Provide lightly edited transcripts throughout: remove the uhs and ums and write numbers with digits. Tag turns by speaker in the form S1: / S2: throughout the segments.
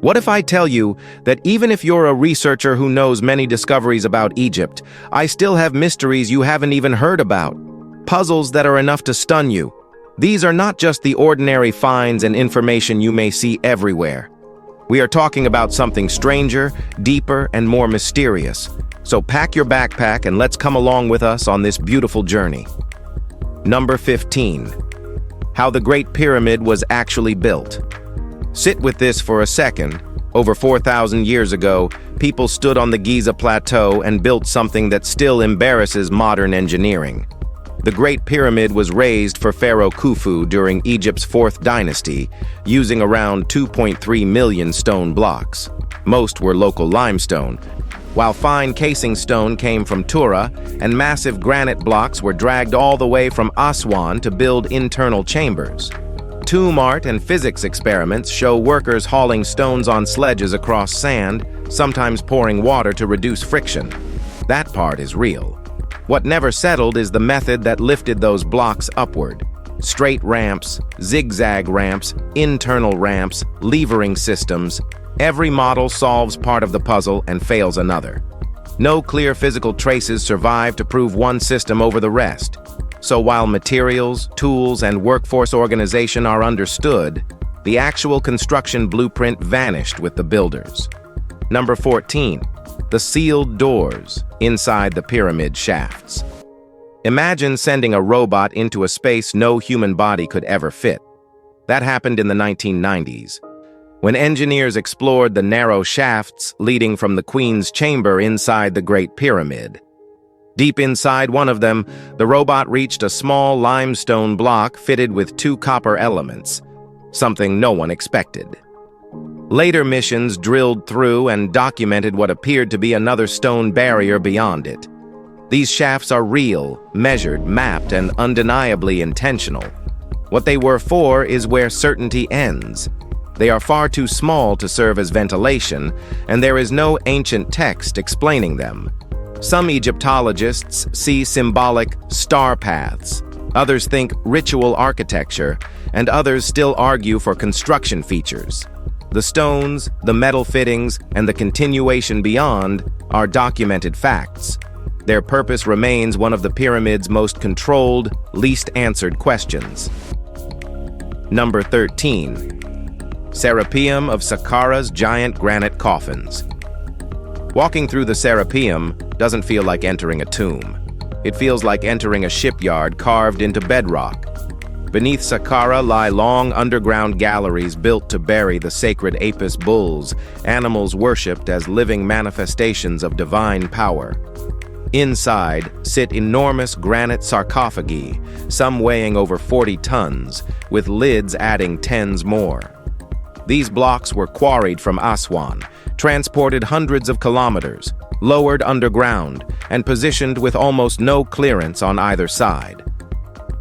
S1: What if I tell you that even if you're a researcher who knows many discoveries about Egypt, I still have mysteries you haven't even heard about? Puzzles that are enough to stun you. These are not just the ordinary finds and information you may see everywhere. We are talking about something stranger, deeper, and more mysterious. So pack your backpack and let's come along with us on this beautiful journey. Number 15. How the Great Pyramid was actually built. Sit with this for a second. Over 4,000 years ago, people stood on the Giza Plateau and built something that still embarrasses modern engineering. The Great Pyramid was raised for Pharaoh Khufu during Egypt's 4th dynasty, using around 2.3 million stone blocks. Most were local limestone, while fine casing stone came from Tura, and massive granite blocks were dragged all the way from Aswan to build internal chambers. Tomb art and physics experiments show workers hauling stones on sledges across sand, sometimes pouring water to reduce friction. That part is real. What never settled is the method that lifted those blocks upward. Straight ramps, zigzag ramps, internal ramps, levering systems. Every model solves part of the puzzle and fails another. No clear physical traces survive to prove one system over the rest. So while materials, tools, and workforce organization are understood, the actual construction blueprint vanished with the builders. Number 14. The sealed doors inside the pyramid shafts. Imagine sending a robot into a space no human body could ever fit. That happened in the 1990s, when engineers explored the narrow shafts leading from the Queen's chamber inside the Great Pyramid. Deep inside one of them, the robot reached a small limestone block fitted with 2 copper elements, something no one expected. Later missions drilled through and documented what appeared to be another stone barrier beyond it. These shafts are real, measured, mapped, and undeniably intentional. What they were for is where certainty ends. They are far too small to serve as ventilation, and there is no ancient text explaining them. Some Egyptologists see symbolic star paths, others think ritual architecture, and others still argue for construction features. The stones, the metal fittings, and the continuation beyond are documented facts. Their purpose remains one of the pyramid's most controlled, least answered questions. Number 13. Serapeum of Saqqara's giant granite coffins. Walking through the Serapeum doesn't feel like entering a tomb. It feels like entering a shipyard carved into bedrock. Beneath Saqqara lie long underground galleries built to bury the sacred Apis bulls, animals worshipped as living manifestations of divine power. Inside sit enormous granite sarcophagi, some weighing over 40 tons, with lids adding tens more. These blocks were quarried from Aswan, transported hundreds of kilometers, lowered underground, and positioned with almost no clearance on either side.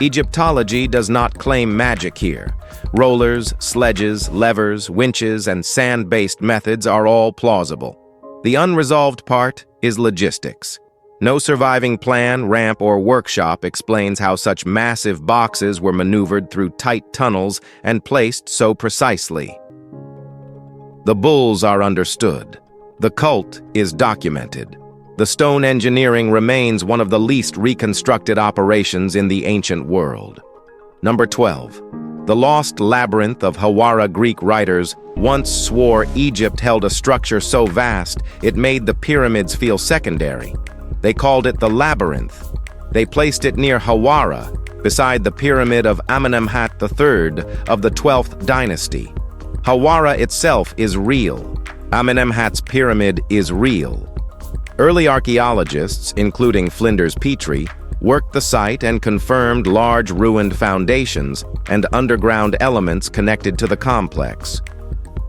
S1: Egyptology does not claim magic here. Rollers, sledges, levers, winches, and sand-based methods are all plausible. The unresolved part is logistics. No surviving plan, ramp, or workshop explains how such massive boxes were maneuvered through tight tunnels and placed so precisely. The bulls are understood. The cult is documented. The stone engineering remains one of the least reconstructed operations in the ancient world. Number 12. The lost labyrinth of Hawara. Greek writers once swore Egypt held a structure so vast it made the pyramids feel secondary. They called it the Labyrinth. They placed it near Hawara, beside the pyramid of Amenemhat III of the 12th dynasty. Hawara itself is real. Amenemhat's pyramid is real. Early archaeologists, including Flinders Petrie, worked the site and confirmed large ruined foundations and underground elements connected to the complex.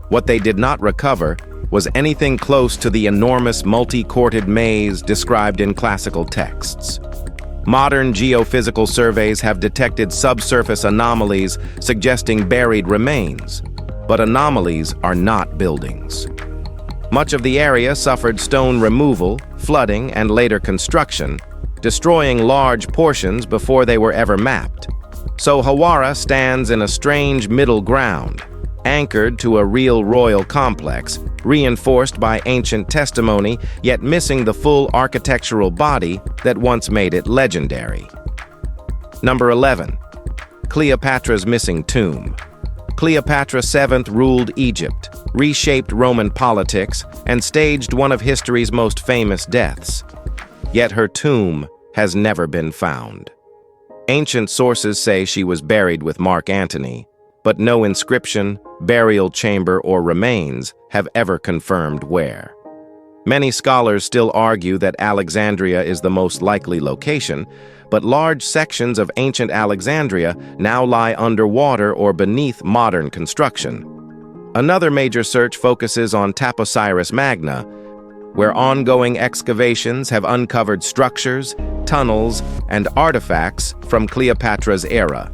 S1: What they did not recover was anything close to the enormous multi-courted maze described in classical texts. Modern geophysical surveys have detected subsurface anomalies suggesting buried remains, but anomalies are not buildings. Much of the area suffered stone removal, flooding, and later construction, destroying large portions before they were ever mapped. So Hawara stands in a strange middle ground. anchored to a real royal complex, reinforced by ancient testimony, yet missing the full architectural body that once made it legendary. Number 11. Cleopatra's missing tomb. Cleopatra VII ruled Egypt, reshaped Roman politics, and staged one of history's most famous deaths. Yet her tomb has never been found. Ancient sources say she was buried with Mark Antony, but no inscription, burial chamber, or remains have ever confirmed where. Many scholars still argue that Alexandria is the most likely location, but large sections of ancient Alexandria now lie underwater or beneath modern construction. Another major search focuses on Taposiris Magna, where ongoing excavations have uncovered structures, tunnels, and artifacts from Cleopatra's era.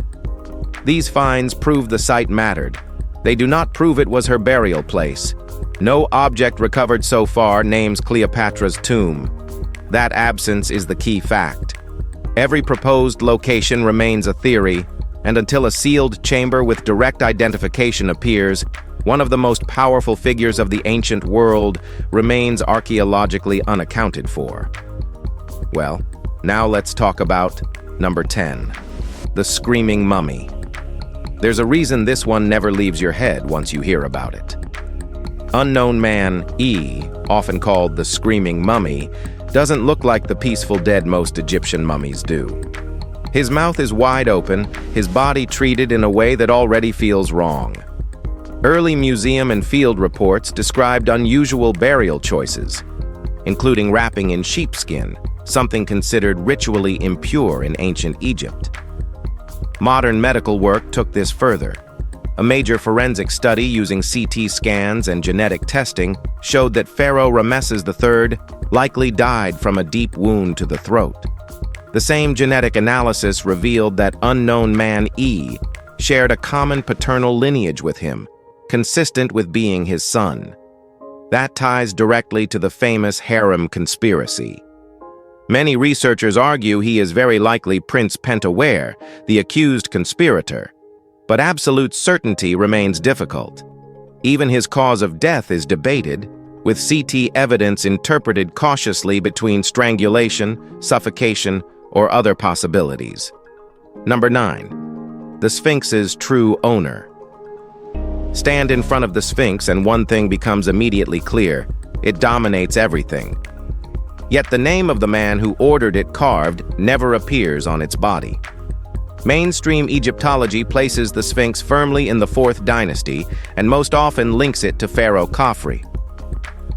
S1: These finds prove the site mattered. They do not prove it was her burial place. No object recovered so far names Cleopatra's tomb. That absence is the key fact. Every proposed location remains a theory, and until a sealed chamber with direct identification appears, one of the most powerful figures of the ancient world remains archaeologically unaccounted for. Well, now let's talk about number 10, the Screaming Mummy. There's a reason this one never leaves your head once you hear about it. Unknown Man E, often called the Screaming Mummy, doesn't look like the peaceful dead most Egyptian mummies do. His mouth is wide open, his body treated in a way that already feels wrong. Early museum and field reports described unusual burial choices, including wrapping in sheepskin, something considered ritually impure in ancient Egypt. Modern medical work took this further. A major forensic study using CT scans and genetic testing showed that Pharaoh Ramesses III likely died from a deep wound to the throat. The same genetic analysis revealed that Unknown Man E shared a common paternal lineage with him, consistent with being his son. That ties directly to the famous harem conspiracy. Many researchers argue he is very likely Prince Pentawere, the accused conspirator, but absolute certainty remains difficult. Even his cause of death is debated, with CT evidence interpreted cautiously between strangulation, suffocation, or other possibilities. Number 9. The Sphinx's true owner. Stand in front of the Sphinx and one thing becomes immediately clear: it dominates everything. Yet the name of the man who ordered it carved never appears on its body. Mainstream Egyptology places the Sphinx firmly in the 4th dynasty and most often links it to Pharaoh Khafre.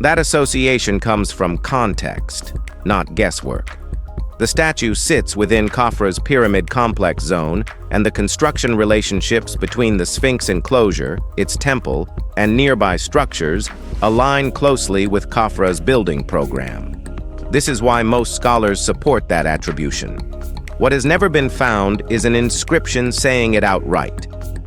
S1: That association comes from context, not guesswork. The statue sits within Khafre's pyramid complex zone, and the construction relationships between the Sphinx enclosure, its temple, and nearby structures align closely with Khafre's building program. This is why most scholars support that attribution. What has never been found is an inscription saying it outright.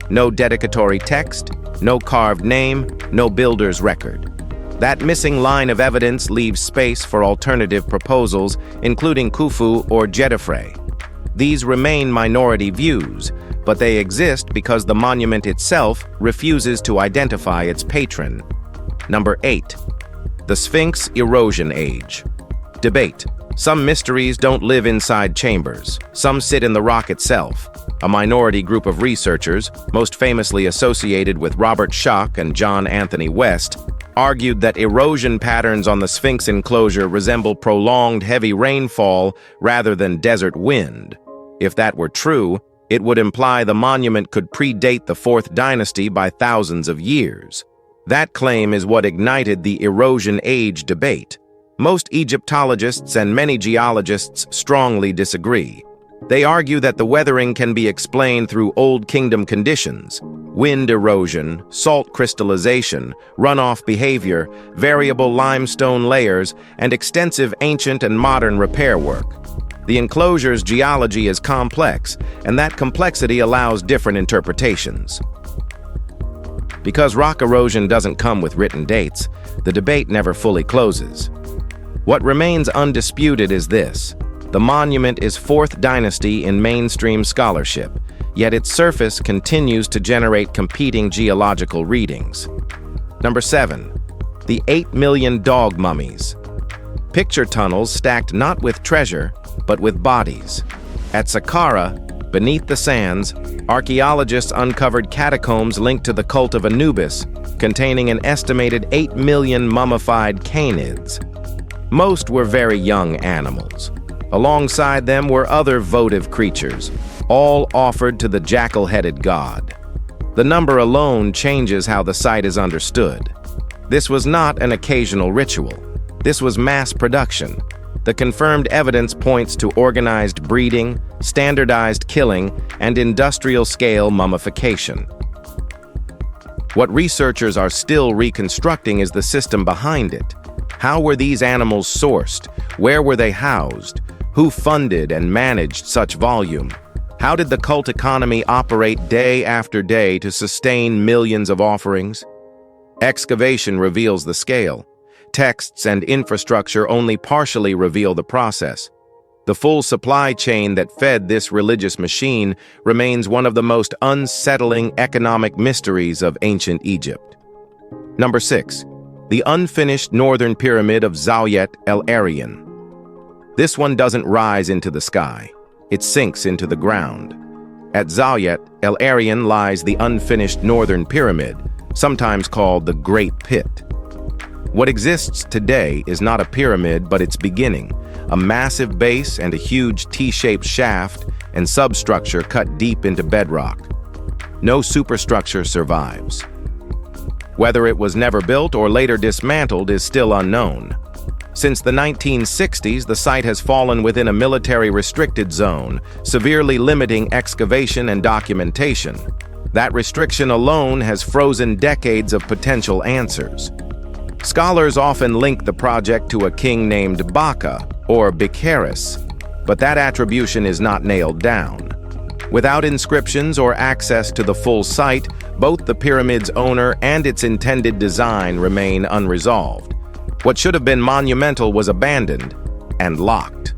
S1: No dedicatory text, no carved name, no builder's record. That missing line of evidence leaves space for alternative proposals, including Khufu or Djedefre. These remain minority views, but they exist because the monument itself refuses to identify its patron. Number 8. The Sphinx Erosion Age. Debate. Some mysteries don't live inside chambers. Some sit in the rock itself. A minority group of researchers, most famously associated with Robert Schoch and John Anthony West, argued that erosion patterns on the Sphinx enclosure resemble prolonged heavy rainfall rather than desert wind. If that were true, it would imply the monument could predate the 4th dynasty by thousands of years. That claim is what ignited the Erosion Age debate. Most Egyptologists and many geologists strongly disagree. They argue that the weathering can be explained through Old Kingdom conditions: wind erosion, salt crystallization, runoff behavior, variable limestone layers, and extensive ancient and modern repair work. The enclosure's geology is complex, and that complexity allows different interpretations. Because rock erosion doesn't come with written dates, the debate never fully closes. What remains undisputed is this: the monument is 4th dynasty in mainstream scholarship, yet its surface continues to generate competing geological readings. Number 7. The 8 million dog mummies. Picture tunnels stacked not with treasure, but with bodies. At Saqqara, beneath the sands, archaeologists uncovered catacombs linked to the cult of Anubis, containing an estimated 8 million mummified canids. Most were very young animals. Alongside them were other votive creatures, all offered to the jackal-headed god. The number alone changes how the site is understood. This was not an occasional ritual. This was mass production. The confirmed evidence points to organized breeding, standardized killing, and industrial-scale mummification. What researchers are still reconstructing is the system behind it. How were these animals sourced? Where were they housed? Who funded and managed such volume? How did the cult economy operate day after day to sustain millions of offerings? Excavation reveals the scale. Texts and infrastructure only partially reveal the process. The full supply chain that fed this religious machine remains one of the most unsettling economic mysteries of ancient Egypt. Number 6. The unfinished northern pyramid of Zawyet el-Aryan. This one doesn't rise into the sky. It sinks into the ground. At Zawyet el-Aryan lies the unfinished northern pyramid, sometimes called the Great Pit. What exists today is not a pyramid, but its beginning, a massive base and a huge T-shaped shaft and substructure cut deep into bedrock. No superstructure survives. Whether it was never built or later dismantled is still unknown. Since the 1960s, the site has fallen within a military-restricted zone, severely limiting excavation and documentation. That restriction alone has frozen decades of potential answers. Scholars often link the project to a king named Baka, or Bikaris, but that attribution is not nailed down. Without inscriptions or access to the full site, both the pyramid's owner and its intended design remain unresolved. What should have been monumental was abandoned and locked.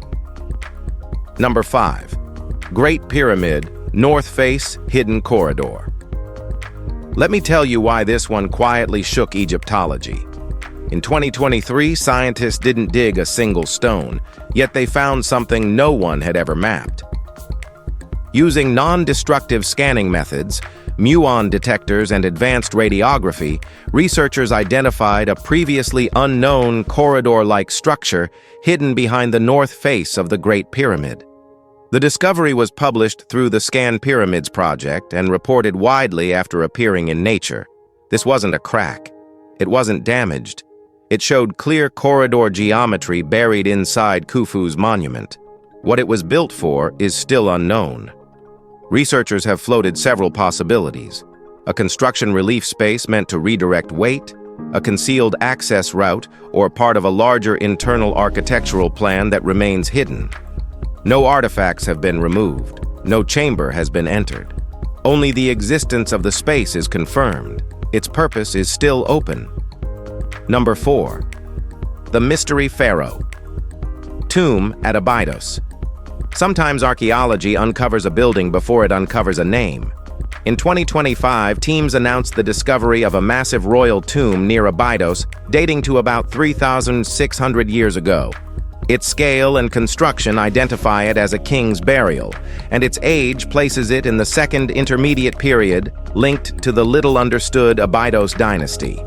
S1: Number 5. Great Pyramid, North Face, Hidden Corridor. Let me tell you why this one quietly shook Egyptology. In 2023, scientists didn't dig a single stone, yet they found something no one had ever mapped. Using non-destructive scanning methods, muon detectors, and advanced radiography, researchers identified a previously unknown corridor-like structure hidden behind the north face of the Great Pyramid. The discovery was published through the Scan Pyramids project and reported widely after appearing in Nature. This wasn't a crack. It wasn't damaged. It showed clear corridor geometry buried inside Khufu's monument. What it was built for is still unknown. Researchers have floated several possibilities: a construction relief space meant to redirect weight, a concealed access route, or part of a larger internal architectural plan that remains hidden. No artifacts have been removed. No chamber has been entered. Only the existence of the space is confirmed. Its purpose is still open. Number 4. The Mystery Pharaoh. Tomb at Abydos. Sometimes archaeology uncovers a building before it uncovers a name. In 2025, teams announced the discovery of a massive royal tomb near Abydos, dating to about 3,600 years ago. Its scale and construction identify it as a king's burial, and its age places it in the Second Intermediate Period, linked to the little-understood Abydos dynasty.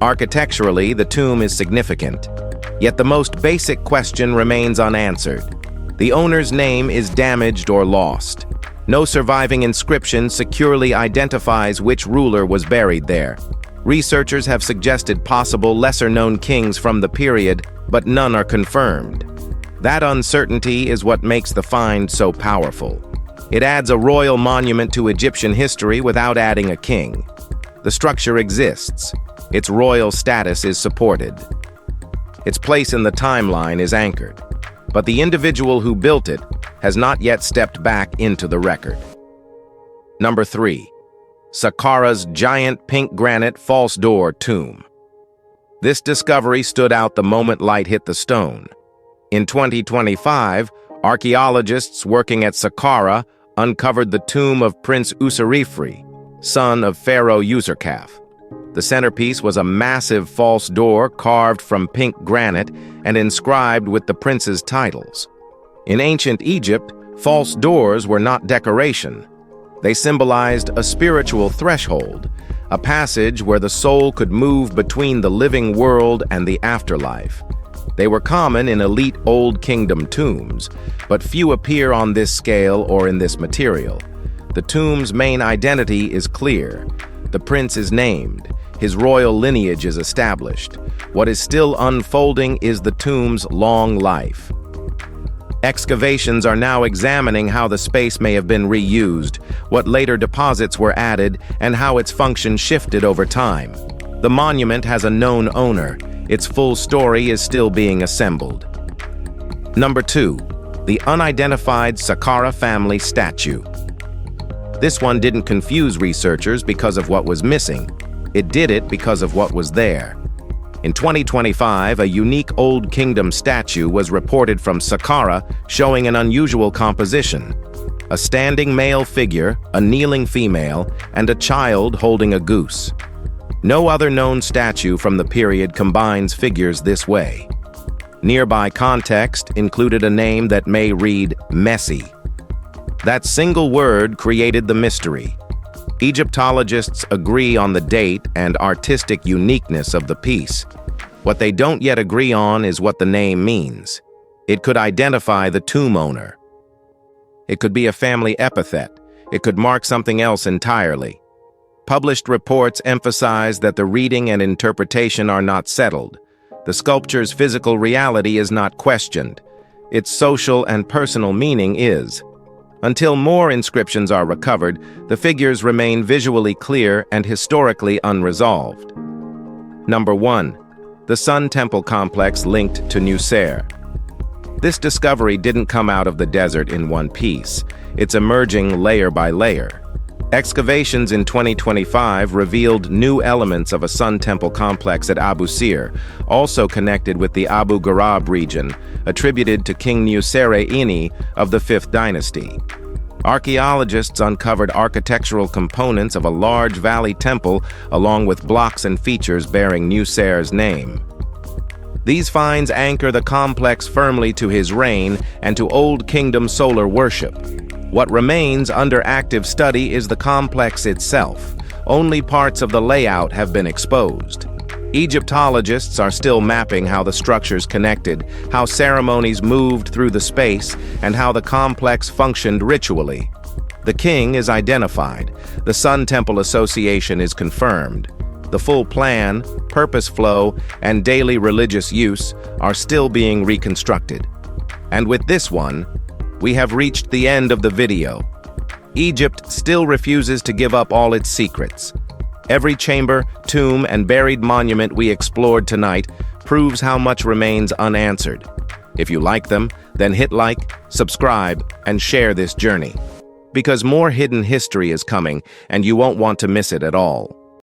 S1: Architecturally, the tomb is significant, yet the most basic question remains unanswered. The owner's name is damaged or lost. No surviving inscription securely identifies which ruler was buried there. Researchers have suggested possible lesser-known kings from the period, but none are confirmed. That uncertainty is what makes the find so powerful. It adds a royal monument to Egyptian history without adding a king. The structure exists. Its royal status is supported. Its place in the timeline is anchored. But the individual who built it has not yet stepped back into the record. Number 3. Saqqara's giant pink granite false door tomb. This discovery stood out the moment light hit the stone. In 2025, archaeologists working at Saqqara uncovered the tomb of Prince Userifri, son of Pharaoh Userkaf. The centerpiece was a massive false door carved from pink granite and inscribed with the prince's titles. In ancient Egypt, false doors were not decoration. They symbolized a spiritual threshold, a passage where the soul could move between the living world and the afterlife. They were common in elite Old Kingdom tombs, but few appear on this scale or in this material. The tomb's main identity is clear. The prince is named. His royal lineage is established. What is still unfolding is the tomb's long life. Excavations are now examining how the space may have been reused, what later deposits were added, and how its function shifted over time. The monument has a known owner. Its full story is still being assembled. Number 2. The unidentified Saqqara family statue. This one didn't confuse researchers because of what was missing. It did it because of what was there. In 2025, a unique Old Kingdom statue was reported from Saqqara showing an unusual composition. A standing male figure, a kneeling female, and a child holding a goose. No other known statue from the period combines figures this way. Nearby context included a name that may read messy. That single word created the mystery. Egyptologists agree on the date and artistic uniqueness of the piece. What they don't yet agree on is what the name means. It could identify the tomb owner. It could be a family epithet. It could mark something else entirely. Published reports emphasize that the reading and interpretation are not settled. The sculpture's physical reality is not questioned. Its social and personal meaning is. Until more inscriptions are recovered, the figures remain visually clear and historically unresolved. Number 1. The Sun Temple complex linked to Nusair. This discovery didn't come out of the desert in one piece. It's emerging layer by layer. Excavations in 2025 revealed new elements of a Sun Temple complex at Abu Sir, also connected with the Abu Ghurab region, attributed to King Nusere-ini of the 5th dynasty. Archaeologists uncovered architectural components of a large valley temple along with blocks and features bearing Nusair's name. These finds anchor the complex firmly to his reign and to Old Kingdom solar worship. What remains under active study is the complex itself. Only parts of the layout have been exposed. Egyptologists are still mapping how the structures connected, how ceremonies moved through the space, and how the complex functioned ritually. The king is identified. The Sun Temple Association is confirmed. The full plan, purpose flow, and daily religious use are still being reconstructed. And with this one, we have reached the end of the video. Egypt still refuses to give up all its secrets. Every chamber, tomb, and buried monument we explored tonight proves how much remains unanswered. If you like them, then hit like, subscribe, and share this journey. Because more hidden history is coming, and you won't want to miss it at all.